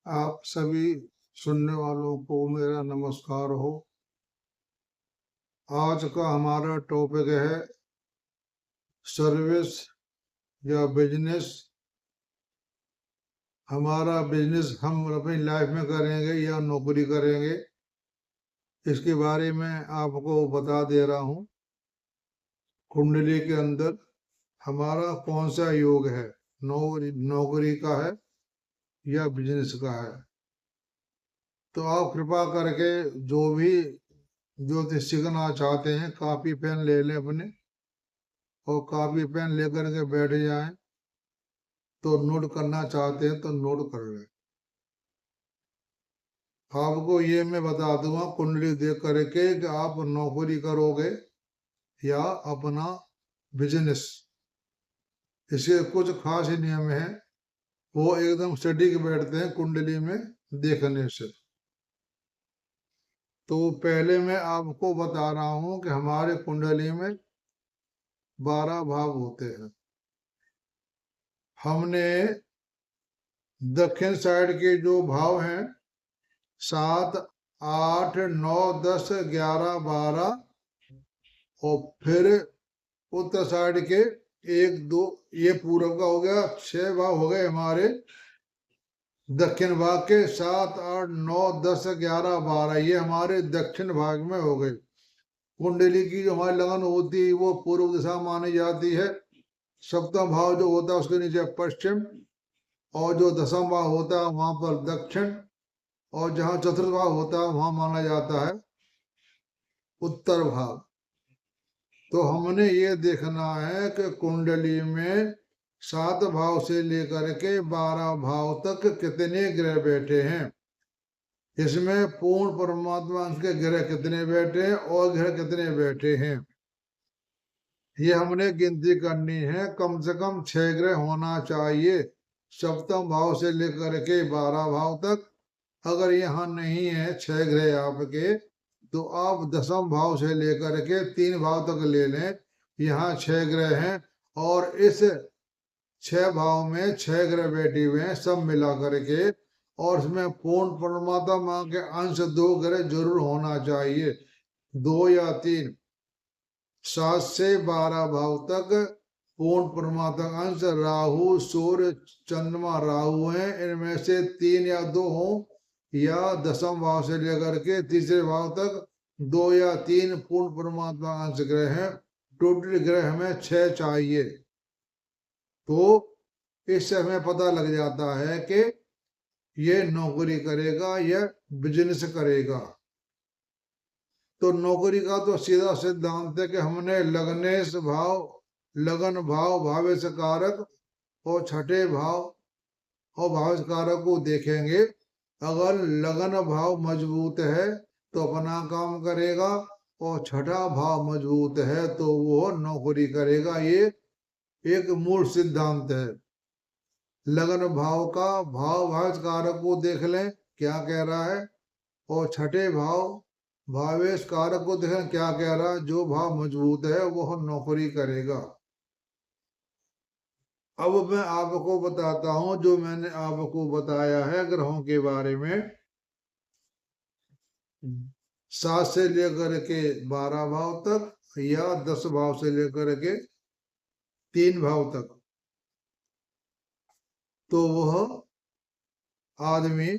आप सभी सुनने वालों को मेरा नमस्कार हो। आज का हमारा टॉपिक है सर्विस या बिजनेस। हमारा बिजनेस हम अपनी लाइफ में करेंगे या नौकरी करेंगे, इसके बारे में आपको बता दे रहा हूँ। कुंडली के अंदर हमारा कौन सा योग है, नौकरी का है या बिजनेस का है। तो आप कृपा करके जो भी ज्योतिष सीखना चाहते हैं, कापी पेन ले लें अपने और कापी पेन लेकर के बैठ जाएं। तो नोट करना चाहते हैं तो नोट कर लें। आपको ये मैं बता दूंगा कुंडली देख करके कि आप नौकरी करोगे या अपना बिजनेस। इसके कुछ खास नियम है, वो एकदम सटीक बैठते हैं कुंडली में देखने से। तो पहले मैं आपको बता रहा हूं कि हमारे कुंडली में 12 भाव होते हैं। हमने दक्षिण साइड के जो भाव हैं 7, 8, 9, 10, 11, 12 और फिर उत्तर साइड के 1, 2, ये पूरब का हो गया। 6 भाव हो गए हमारे दक्षिण भाग के। 7, 8, 9, 10, 11, 12 ये हमारे दक्षिण भाग में हो गए। कुंडली की जो हमारी लगन होती है वो पूर्व दिशा मानी जाती है। सप्तम भाव जो होता है उसके नीचे पश्चिम, और जो दसम भाव होता है वहां पर दक्षिण, और जहाँ चतुर्थ भाव होता है वहां माना जाता है उत्तर भाग। तो हमने ये देखना है कि कुंडली में 7 भाव से लेकर के 12 भाव तक कितने ग्रह बैठे हैं। इसमें पूर्ण परमात्मा के ग्रह कितने बैठे हैं और ग्रह कितने बैठे हैं, ये हमने गिनती करनी है। कम से कम 6 ग्रह होना चाहिए सप्तम भाव से लेकर के 12 भाव तक। अगर यहाँ नहीं है 6 ग्रह आपके, तो आप दसम भाव से लेकर के 3 भाव तक ले लें। यहाँ 6 ग्रह हैं और इस 6 भाव में 6 ग्रह बैठे हुए हैं सब मिला करके। और इसमें पूर्ण परमात्मा के अंश 2 ग्रह जरूर होना चाहिए, 2 या 3। 7 से 12 भाव तक पूर्ण परमात्मा अंश राहु, सूर्य, चंद्रमा, राहु हैं। इनमें से 3 या 2 हो, या दसम भाव से लेकर के तीसरे भाव तक 2 या 3 पूर्ण परमात्मा अंश ग्रह हैं। टोटल ग्रह हमें 6 चाहिए। तो इससे हमें पता लग जाता है कि ये नौकरी करेगा या बिजनेस करेगा। तो नौकरी का तो सीधा सिद्धांत है कि हमने लगनेश भाव, लगन भाव, भावेश कारक और छठे भाव और भावेश कारक को देखेंगे। अगर लगन भाव मजबूत है तो अपना काम करेगा, और छठा भाव मजबूत है तो वो नौकरी करेगा। ये एक मूल सिद्धांत है। लगन भाव का भाव भावेश कारक को देख लें क्या कह रहा है, और छठे भाव भावेश कारक को देखें क्या कह रहा है। जो भाव मजबूत है वो नौकरी करेगा। अब मैं आपको बताता हूं जो मैंने आपको बताया है ग्रहों के बारे में। 7 से लेकर के 12 भाव तक या 10 भाव से लेकर के 3 भाव तक, तो वह आदमी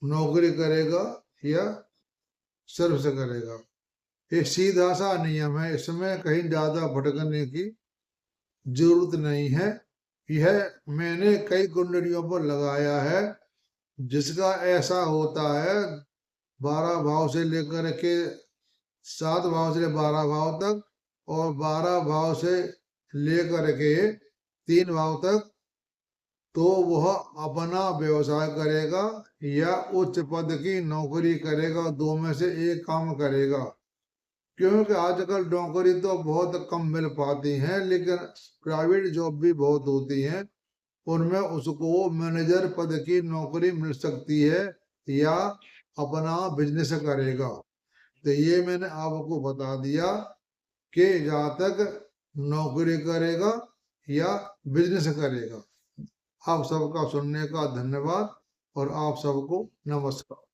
नौकरी करेगा या सर्विस करेगा। ये सीधा सा नियम है, इसमें कहीं ज्यादा भटकने की जरूरत नहीं है। यह मैंने कई कुंडलियों पर लगाया है, जिसका ऐसा होता है 12 भाव से लेकर के 7 भाव से 12 भाव तक, और 12 भाव से लेकर के 3 भाव तक, तो वह अपना व्यवसाय करेगा या उच्च पद की नौकरी करेगा। 2 में से एक काम करेगा। क्योंकि आजकल नौकरी तो बहुत कम मिल पाती है, लेकिन प्राइवेट जॉब भी बहुत होती हैं। उनमें उसको मैनेजर पद की नौकरी मिल सकती है या अपना बिजनेस करेगा। तो ये मैंने आपको बता दिया कि जहाँ तक नौकरी करेगा या बिजनेस करेगा। आप सबका सुनने का धन्यवाद और आप सबको नमस्कार।